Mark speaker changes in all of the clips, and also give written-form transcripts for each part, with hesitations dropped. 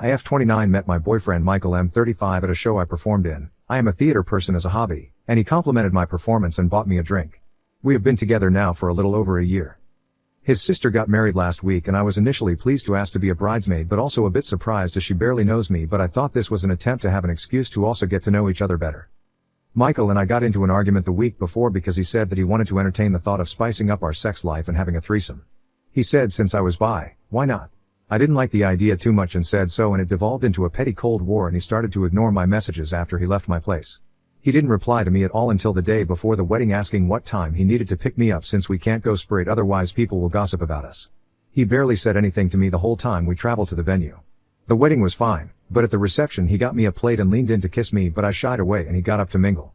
Speaker 1: I F29 met my boyfriend Michael M35 at a show I performed in. I am a theater person as a hobby, and he complimented my performance and bought me a drink. We have been together now for a little over a year. His sister got married last week and I was initially pleased to ask to be a bridesmaid but also a bit surprised as she barely knows me, but I thought this was an attempt to have an excuse to also get to know each other better. Michael and I got into an argument the week before because he said that he wanted to entertain the thought of spicing up our sex life and having a threesome. He said since I was bi, why not? I didn't like the idea too much and said so, and it devolved into a petty cold war and he started to ignore my messages after he left my place. He didn't reply to me at all until the day before the wedding asking what time he needed to pick me up since we can't go straight otherwise people will gossip about us. He barely said anything to me the whole time we traveled to the venue. The wedding was fine, but at the reception he got me a plate and leaned in to kiss me but I shied away and he got up to mingle.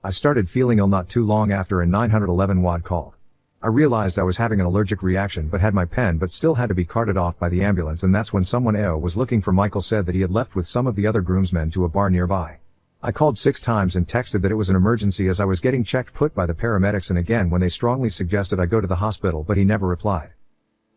Speaker 1: I started feeling ill not too long after a 911 wad called. I realized I was having an allergic reaction but had my pen but still had to be carted off by the ambulance, and that's when someone was looking for Michael said that he had left with some of the other groomsmen to a bar nearby. I called 6 times and texted that it was an emergency as I was getting checked put by the paramedics and again when they strongly suggested I go to the hospital, but he never replied.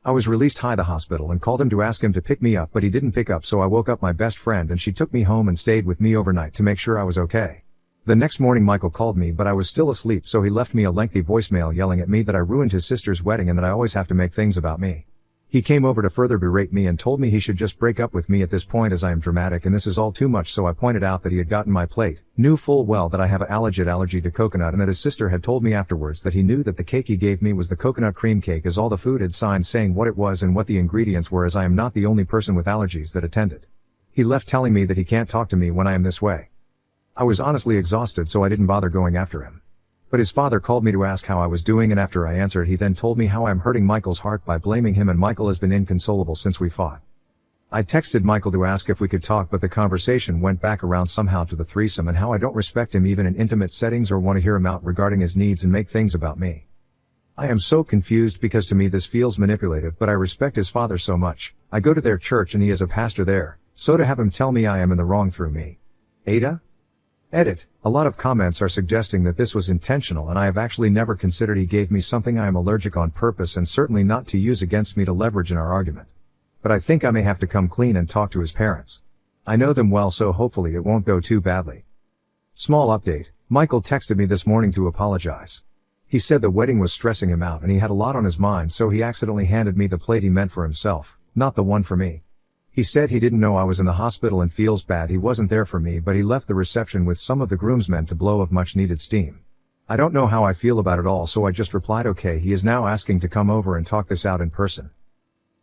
Speaker 1: I was released high the hospital and called him to ask him to pick me up, but he didn't pick up, so I woke up my best friend and she took me home and stayed with me overnight to make sure I was okay. The next morning Michael called me but I was still asleep, so he left me a lengthy voicemail yelling at me that I ruined his sister's wedding and that I always have to make things about me. He came over to further berate me and told me he should just break up with me at this point as I am dramatic and this is all too much, so I pointed out that he had gotten my plate, knew full well that I have an allergy to coconut, and that his sister had told me afterwards that he knew that the cake he gave me was the coconut cream cake as all the food had signs saying what it was and what the ingredients were, as I am not the only person with allergies that attended. He left telling me that he can't talk to me when I am this way. I was honestly exhausted, so I didn't bother going after him. But his father called me to ask how I was doing, and after I answered he then told me how I am hurting Michael's heart by blaming him, and Michael has been inconsolable since we fought. I texted Michael to ask if we could talk, but the conversation went back around somehow to the threesome and how I don't respect him even in intimate settings or want to hear him out regarding his needs and make things about me. I am so confused because to me this feels manipulative, but I respect his father so much. I go to their church and he is a pastor there, so to have him tell me I am in the wrong through me. Ada? Edit. A lot of comments are suggesting that this was intentional, and I have actually never considered he gave me something I am allergic on purpose, and certainly not to use against me to leverage in our argument. But I think I may have to come clean and talk to his parents. I know them well, so hopefully it won't go too badly. Small update. Michael texted me this morning to apologize. He said the wedding was stressing him out and he had a lot on his mind, so he accidentally handed me the plate he meant for himself, not the one for me. He said he didn't know I was in the hospital and feels bad he wasn't there for me, but he left the reception with some of the groomsmen to blow off much needed steam. I don't know how I feel about it all, so I just replied okay. He is now asking to come over and talk this out in person.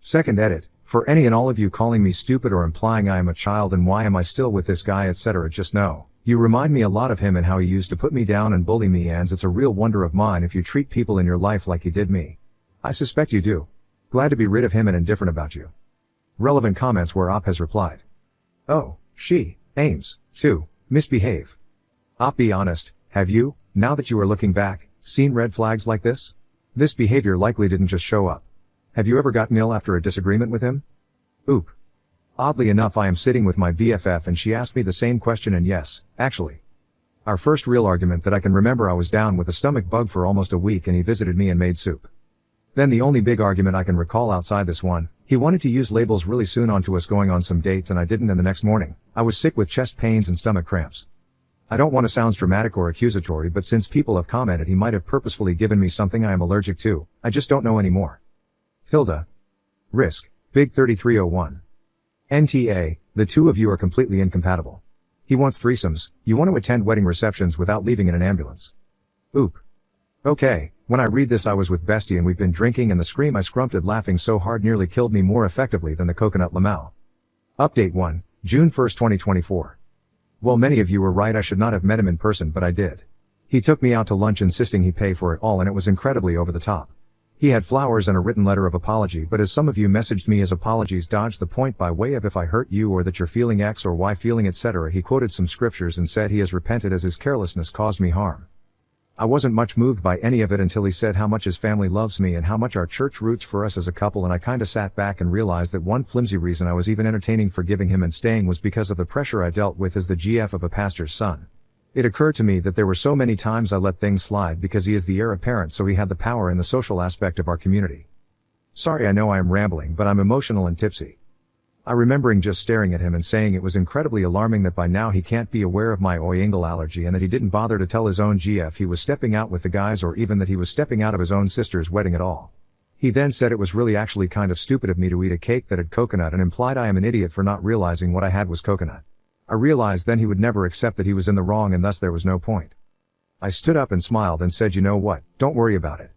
Speaker 1: Second edit. For any and all of you calling me stupid or implying I am a child and why am I still with this guy etc., just know, you remind me a lot of him and how he used to put me down and bully me, and it's a real wonder of mine if you treat people in your life like he did me. I suspect you do. Glad to be rid of him and indifferent about you. Relevant comments where Op has replied. Oh, she aims to misbehave. Op, be honest, have you, now that you are looking back, seen red flags like this? This behavior likely didn't just show up. Have you ever gotten ill after a disagreement with him? Oop. Oddly enough, I am sitting with my BFF and she asked me the same question, and yes, actually. Our first real argument that I can remember, I was down with a stomach bug for almost a week and he visited me and made soup. Then the only big argument I can recall outside this one, he wanted to use labels really soon onto us going on some dates and I didn't, and the next morning, I was sick with chest pains and stomach cramps. I don't want to sound dramatic or accusatory, but since people have commented he might have purposefully given me something I am allergic to, I just don't know anymore. Hilda. Risk. Big 3301. NTA, the two of you are completely incompatible. He wants threesomes, you want to attend wedding receptions without leaving in an ambulance. Oop. Okay, when I read this I was with Bestie and we've been drinking and the scream I scrumpted laughing so hard nearly killed me more effectively than the coconut lamau. Update 1, June 1st 2024. Well, many of you were right, I should not have met him in person, but I did. He took me out to lunch insisting he pay for it all and it was incredibly over the top. He had flowers and a written letter of apology, but as some of you messaged me, his apologies dodged the point by way of if I hurt you or that you're feeling X or Y feeling etc. He quoted some scriptures and said he has repented as his carelessness caused me harm. I wasn't much moved by any of it until he said how much his family loves me and how much our church roots for us as a couple, and I kinda sat back and realized that one flimsy reason I was even entertaining forgiving him and staying was because of the pressure I dealt with as the GF of a pastor's son. It occurred to me that there were so many times I let things slide because he is the heir apparent, so he had the power in the social aspect of our community. Sorry, I know I am rambling, but I'm emotional and tipsy. I remembering just staring at him and saying it was incredibly alarming that by now he can't be aware of my oingle allergy and that he didn't bother to tell his own GF he was stepping out with the guys or even that he was stepping out of his own sister's wedding at all. He then said it was really actually kind of stupid of me to eat a cake that had coconut and implied I am an idiot for not realizing what I had was coconut. I realized then he would never accept that he was in the wrong and thus there was no point. I stood up and smiled and said, you know what, don't worry about it.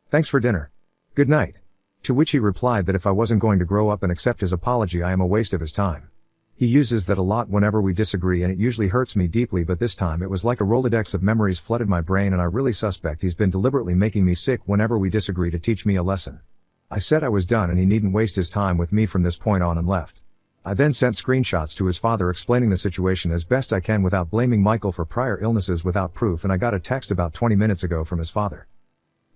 Speaker 1: Thanks for dinner. Good night. To which he replied that if I wasn't going to grow up and accept his apology I am a waste of his time. He uses that a lot whenever we disagree and it usually hurts me deeply, but this time it was like a Rolodex of memories flooded my brain and I really suspect he's been deliberately making me sick whenever we disagree to teach me a lesson. I said I was done and he needn't waste his time with me from this point on and left. I then sent screenshots to his father explaining the situation as best I can without blaming Michael for prior illnesses without proof, and I got a text about 20 minutes ago from his father.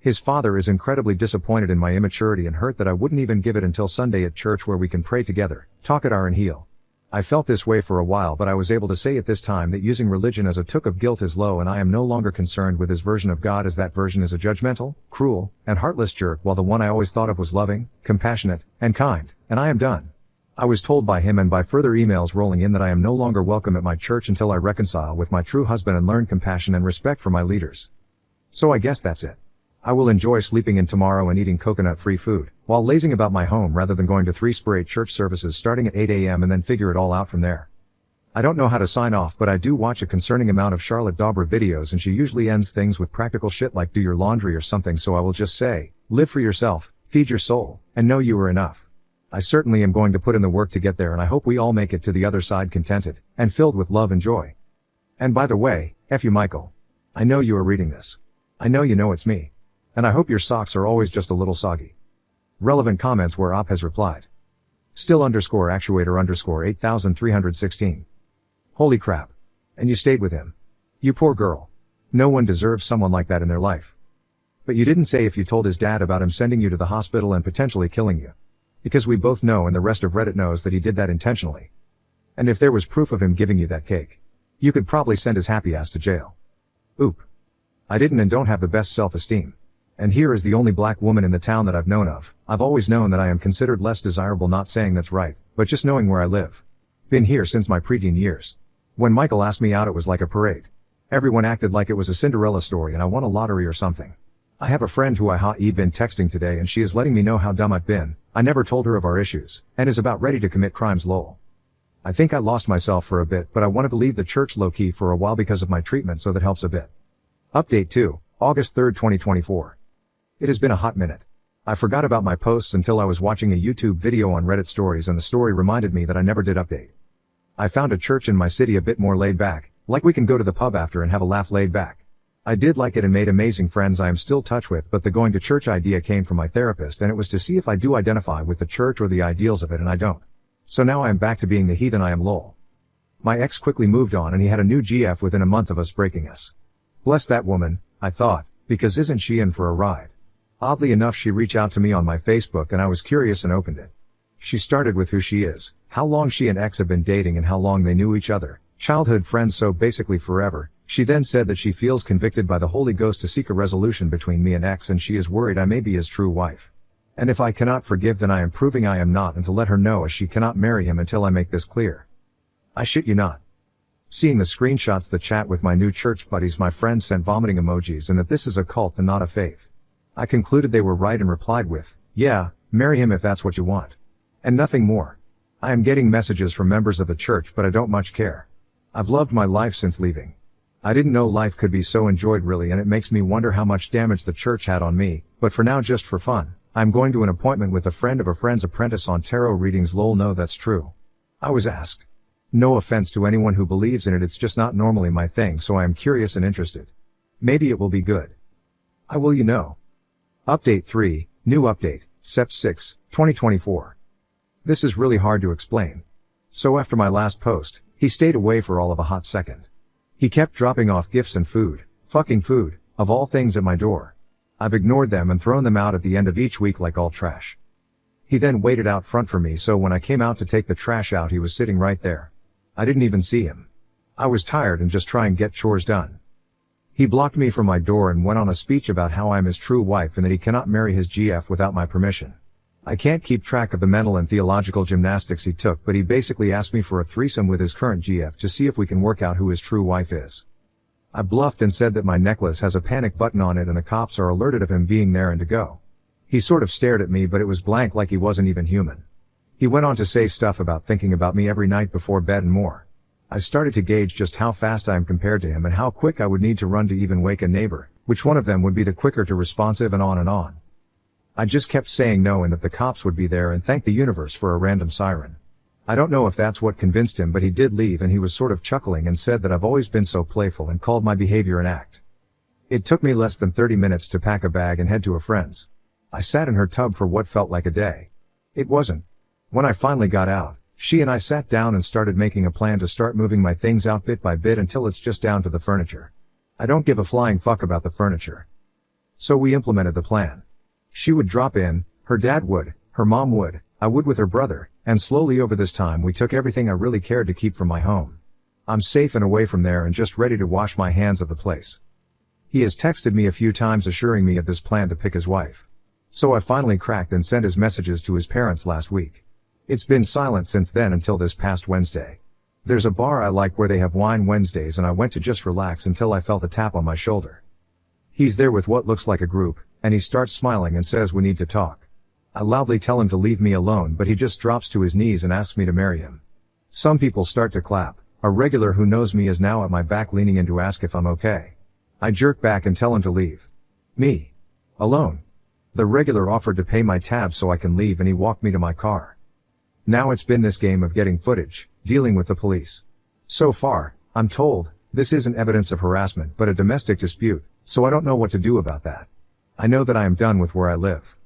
Speaker 1: His father is incredibly disappointed in my immaturity and hurt that I wouldn't even give it until Sunday at church where we can pray together, talk at our and heal. I felt this way for a while, but I was able to say at this time that using religion as a took of guilt is low and I am no longer concerned with his version of God, as that version is a judgmental, cruel, and heartless jerk, while the one I always thought of was loving, compassionate, and kind, and I am done. I was told by him and by further emails rolling in that I am no longer welcome at my church until I reconcile with my true husband and learn compassion and respect for my leaders. So I guess that's it. I will enjoy sleeping in tomorrow and eating coconut-free food, while lazing about my home rather than going to 3 separate church services starting at 8 a.m. and then figure it all out from there. I don't know how to sign off, but I do watch a concerning amount of Charlotte Dobra videos and she usually ends things with practical shit like do your laundry or something, so I will just say, live for yourself, feed your soul, and know you are enough. I certainly am going to put in the work to get there and I hope we all make it to the other side contented, and filled with love and joy. And by the way, F you Michael. I know you are reading this. I know you know it's me. And I hope your socks are always just a little soggy. Relevant comments where Op has replied. Still_actuator_ 8316. Holy crap. And you stayed with him. You poor girl. No one deserves someone like that in their life. But you didn't say if you told his dad about him sending you to the hospital and potentially killing you. Because we both know and the rest of Reddit knows that he did that intentionally. And if there was proof of him giving you that cake, you could probably send his happy ass to jail. Oop. I didn't and don't have the best self-esteem. And here is the only black woman in the town that I've known of. I've always known that I am considered less desirable, not saying that's right, but just knowing where I live. Been here since my preteen years. When Michael asked me out it was like a parade. Everyone acted like it was a Cinderella story and I won a lottery or something. I have a friend who been texting today and she is letting me know how dumb I've been. I never told her of our issues, and is about ready to commit crimes lol. I think I lost myself for a bit, but I wanted to leave the church low-key for a while because of my treatment, so that helps a bit. Update 2, August 3, 2024. It has been a hot minute. I forgot about my posts until I was watching a YouTube video on Reddit stories and the story reminded me that I never did update. I found a church in my city a bit more laid back, like we can go to the pub after and have a laugh laid back. I did like it and made amazing friends I am still touch with, but the going to church idea came from my therapist and it was to see if I do identify with the church or the ideals of it, and I don't. So now I am back to being the heathen I am lol. My ex quickly moved on and he had a new GF within a month of us breaking us. Bless that woman, I thought, because isn't she in for a ride? Oddly enough she reached out to me on my Facebook and I was curious and opened it. She started with who she is, how long she and ex have been dating and how long they knew each other, childhood friends, so basically forever. She then said that she feels convicted by the Holy Ghost to seek a resolution between me and ex and she is worried I may be his true wife. And if I cannot forgive then I am proving I am not, and to let her know as she cannot marry him until I make this clear. I shit you not. Seeing the screenshots, the chat with my new church buddies, my friends sent vomiting emojis and that this is a cult and not a faith. I concluded they were right and replied with, yeah, marry him if that's what you want. And nothing more. I am getting messages from members of the church but I don't much care. I've loved my life since leaving. I didn't know life could be so enjoyed really, and it makes me wonder how much damage the church had on me, but for now just for fun, I'm going to an appointment with a friend of a friend's apprentice on tarot readings lol. No, that's true. I was asked. No offense to anyone who believes in it, it's just not normally my thing, so I am curious and interested. Maybe it will be good. I will, you know. Update 3, new update, Sept 6, 2024. This is really hard to explain. So after my last post, he stayed away for all of a hot second. He kept dropping off gifts and food, fucking food, of all things, at my door. I've ignored them and thrown them out at the end of each week like all trash. He then waited out front for me, so when I came out to take the trash out he was sitting right there. I didn't even see him. I was tired and just trying to get chores done. He blocked me from my door and went on a speech about how I'm his true wife and that he cannot marry his GF without my permission. I can't keep track of the mental and theological gymnastics he took, but he basically asked me for a threesome with his current GF to see if we can work out who his true wife is. I bluffed and said that my necklace has a panic button on it and the cops are alerted of him being there and to go. He sort of stared at me, but it was blank, like he wasn't even human. He went on to say stuff about thinking about me every night before bed and more. I started to gauge just how fast I am compared to him and how quick I would need to run to even wake a neighbor, which one of them would be the quicker to responsive, and on and on. I just kept saying no and that the cops would be there and thank the universe for a random siren. I don't know if that's what convinced him, but he did leave and he was sort of chuckling and said that I've always been so playful and called my behavior an act. It took me less than 30 minutes to pack a bag and head to a friend's. I sat in her tub for what felt like a day. It wasn't. When I finally got out, she and I sat down and started making a plan to start moving my things out bit by bit until it's just down to the furniture. I don't give a flying fuck about the furniture. So we implemented the plan. She would drop in, her dad would, her mom would, I would with her brother, and slowly over this time we took everything I really cared to keep from my home. I'm safe and away from there and just ready to wash my hands of the place. He has texted me a few times assuring me of this plan to pick his wife. So I finally cracked and sent his messages to his parents last week. It's been silent since then until this past Wednesday. There's a bar I like where they have wine Wednesdays and I went to just relax until I felt a tap on my shoulder. He's there with what looks like a group, and he starts smiling and says we need to talk. I loudly tell him to leave me alone, but he just drops to his knees and asks me to marry him. Some people start to clap. A regular who knows me is now at my back leaning in to ask if I'm okay. I jerk back and tell him to leave me alone. The regular offered to pay my tab so I can leave and he walked me to my car. Now it's been this game of getting footage, dealing with the police. So far, I'm told, this isn't evidence of harassment but a domestic dispute, so I don't know what to do about that. I know that I am done with where I live.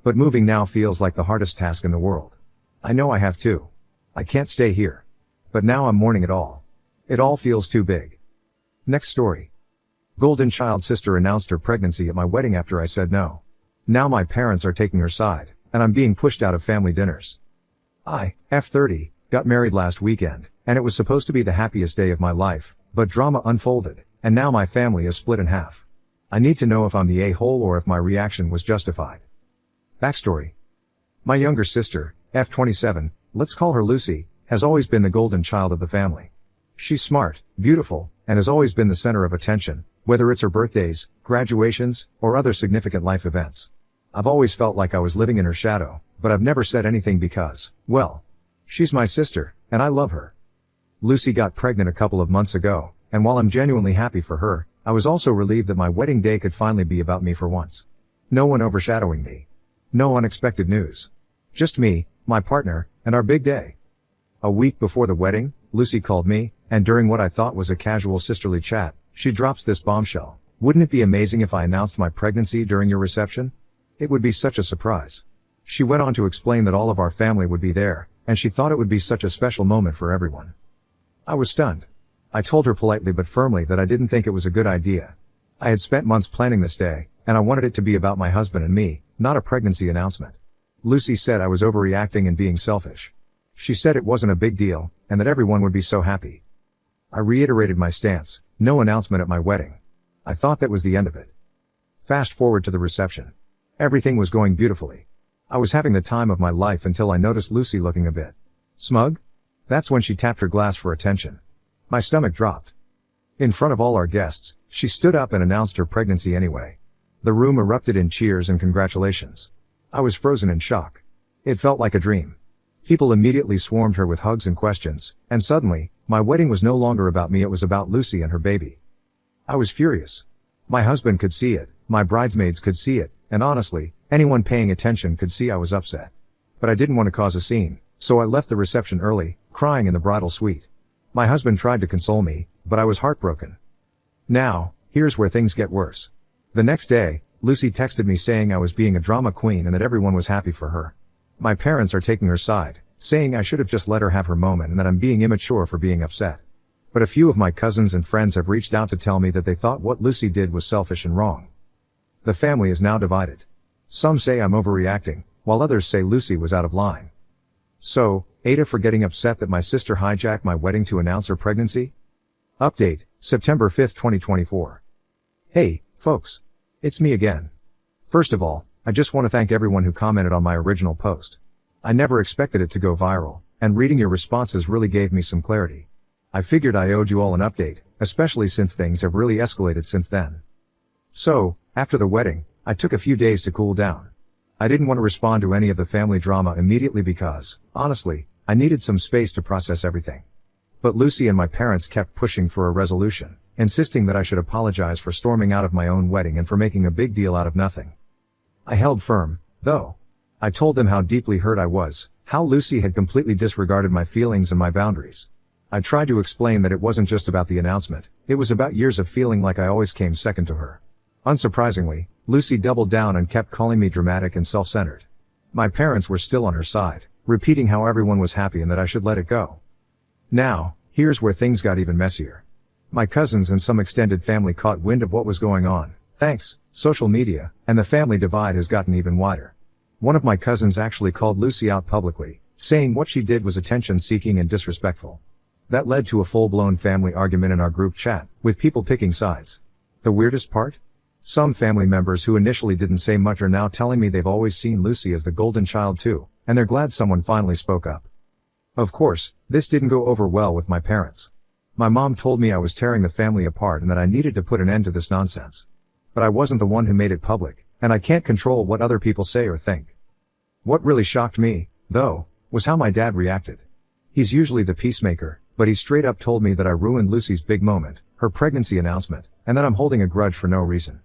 Speaker 1: But moving now feels like the hardest task in the world. I know I have to. I can't stay here. But now I'm mourning it all. It all feels too big. Next story. Golden child sister announced her pregnancy at my wedding after I said no. Now my parents are taking her side, and I'm being pushed out of family dinners. I, F30, got married last weekend, and it was supposed to be the happiest day of my life, but drama unfolded, and now my family is split in half. I need to know if I'm the a-hole or if my reaction was justified. Backstory. My younger sister, F27, let's call her Lucy, has always been the golden child of the family. She's smart, beautiful, and has always been the center of attention, whether it's her birthdays, graduations, or other significant life events. I've always felt like I was living in her shadow, but I've never said anything because, well, she's my sister, and I love her. Lucy got pregnant a couple of months ago, and while I'm genuinely happy for her, I was also relieved that my wedding day could finally be about me for once. No one overshadowing me. No unexpected news. Just me, my partner, and our big day. A week before the wedding, Lucy called me, and during what I thought was a casual sisterly chat, she drops this bombshell. Wouldn't it be amazing if I announced my pregnancy during your reception? It would be such a surprise. She went on to explain that all of our family would be there, and she thought it would be such a special moment for everyone. I was stunned. I told her politely but firmly that I didn't think it was a good idea. I had spent months planning this day, and I wanted it to be about my husband and me, not a pregnancy announcement. Lucy said I was overreacting and being selfish. She said it wasn't a big deal, and that everyone would be so happy. I reiterated my stance, no announcement at my wedding. I thought that was the end of it. Fast forward to the reception. Everything was going beautifully. I was having the time of my life until I noticed Lucy looking a bit smug. That's when she tapped her glass for attention. My stomach dropped. In front of all our guests, she stood up and announced her pregnancy anyway. The room erupted in cheers and congratulations. I was frozen in shock. It felt like a dream. People immediately swarmed her with hugs and questions, and suddenly, my wedding was no longer about me, it was about Lucy and her baby. I was furious. My husband could see it, my bridesmaids could see it, and honestly, anyone paying attention could see I was upset. But I didn't want to cause a scene, so I left the reception early, crying in the bridal suite. My husband tried to console me, but I was heartbroken. Now, here's where things get worse. The next day, Lucy texted me saying I was being a drama queen and that everyone was happy for her. My parents are taking her side, saying I should have just let her have her moment and that I'm being immature for being upset. But a few of my cousins and friends have reached out to tell me that they thought what Lucy did was selfish and wrong. The family is now divided. Some say I'm overreacting, while others say Lucy was out of line. So, Ada for getting upset that my sister hijacked my wedding to announce her pregnancy? Update, September 5, 2024. Hey, folks. It's me again. First of all, I just want to thank everyone who commented on my original post. I never expected it to go viral, and reading your responses really gave me some clarity. I figured I owed you all an update, especially since things have really escalated since then. So, after the wedding, I took a few days to cool down. I didn't want to respond to any of the family drama immediately because, honestly, I needed some space to process everything. But Lucy and my parents kept pushing for a resolution, insisting that I should apologize for storming out of my own wedding and for making a big deal out of nothing. I held firm, though. I told them how deeply hurt I was, how Lucy had completely disregarded my feelings and my boundaries. I tried to explain that it wasn't just about the announcement, it was about years of feeling like I always came second to her. Unsurprisingly, Lucy doubled down and kept calling me dramatic and self-centered. My parents were still on her side, repeating how everyone was happy and that I should let it go. Now, here's where things got even messier. My cousins and some extended family caught wind of what was going on. Thanks, social media, and the family divide has gotten even wider. One of my cousins actually called Lucy out publicly, saying what she did was attention-seeking and disrespectful. That led to a full-blown family argument in our group chat, with people picking sides. The weirdest part? Some family members who initially didn't say much are now telling me they've always seen Lucy as the golden child too, and they're glad someone finally spoke up. Of course, this didn't go over well with my parents. My mom told me I was tearing the family apart and that I needed to put an end to this nonsense. But I wasn't the one who made it public, and I can't control what other people say or think. What really shocked me, though, was how my dad reacted. He's usually the peacemaker, but he straight up told me that I ruined Lucy's big moment, her pregnancy announcement, and that I'm holding a grudge for no reason.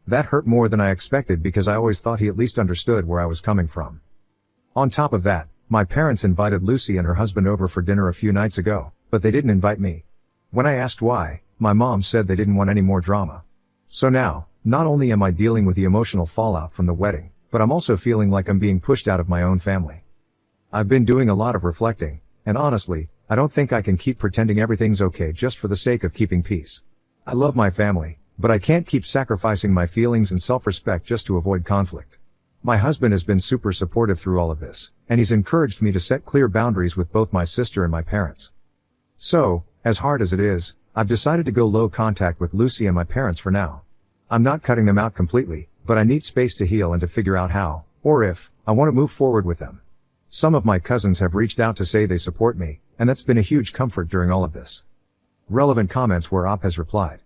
Speaker 1: That hurt more than I expected because I always thought he at least understood where I was coming from. On top of that, my parents invited Lucy and her husband over for dinner a few nights ago, but they didn't invite me. When I asked why, my mom said they didn't want any more drama. So now, not only am I dealing with the emotional fallout from the wedding, but I'm also feeling like I'm being pushed out of my own family. I've been doing a lot of reflecting, and honestly, I don't think I can keep pretending everything's okay just for the sake of keeping peace. I love my family, but I can't keep sacrificing my feelings and self-respect just to avoid conflict. My husband has been super supportive through all of this, and he's encouraged me to set clear boundaries with both my sister and my parents. So, as hard as it is, I've decided to go low contact with Lucy and my parents for now. I'm not cutting them out completely, but I need space to heal and to figure out how, or if, I want to move forward with them. Some of my cousins have reached out to say they support me, and that's been a huge comfort during all of this. Relevant comments where Op has replied.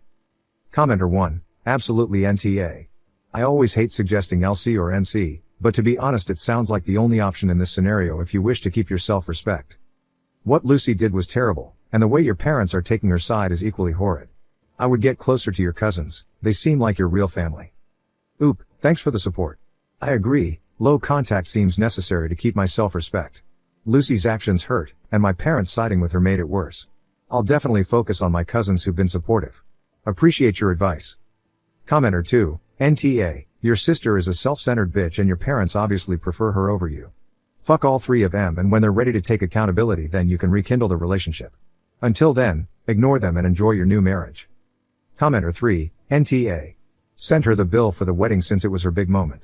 Speaker 1: Commenter 1, absolutely NTA. I always hate suggesting LC or NC, but to be honest it sounds like the only option in this scenario if you wish to keep your self-respect. What Lucy did was terrible, and the way your parents are taking her side is equally horrid. I would get closer to your cousins, they seem like your real family. Oop, thanks for the support. I agree, low contact seems necessary to keep my self-respect. Lucy's actions hurt, and my parents siding with her made it worse. I'll definitely focus on my cousins who've been supportive. Appreciate your advice. Commenter 2, NTA, your sister is a self-centered bitch and your parents obviously prefer her over you. Fuck all three of them, and when they're ready to take accountability then you can rekindle the relationship. Until then, ignore them and enjoy your new marriage. Commenter 3, NTA. Send her the bill for the wedding since it was her big moment.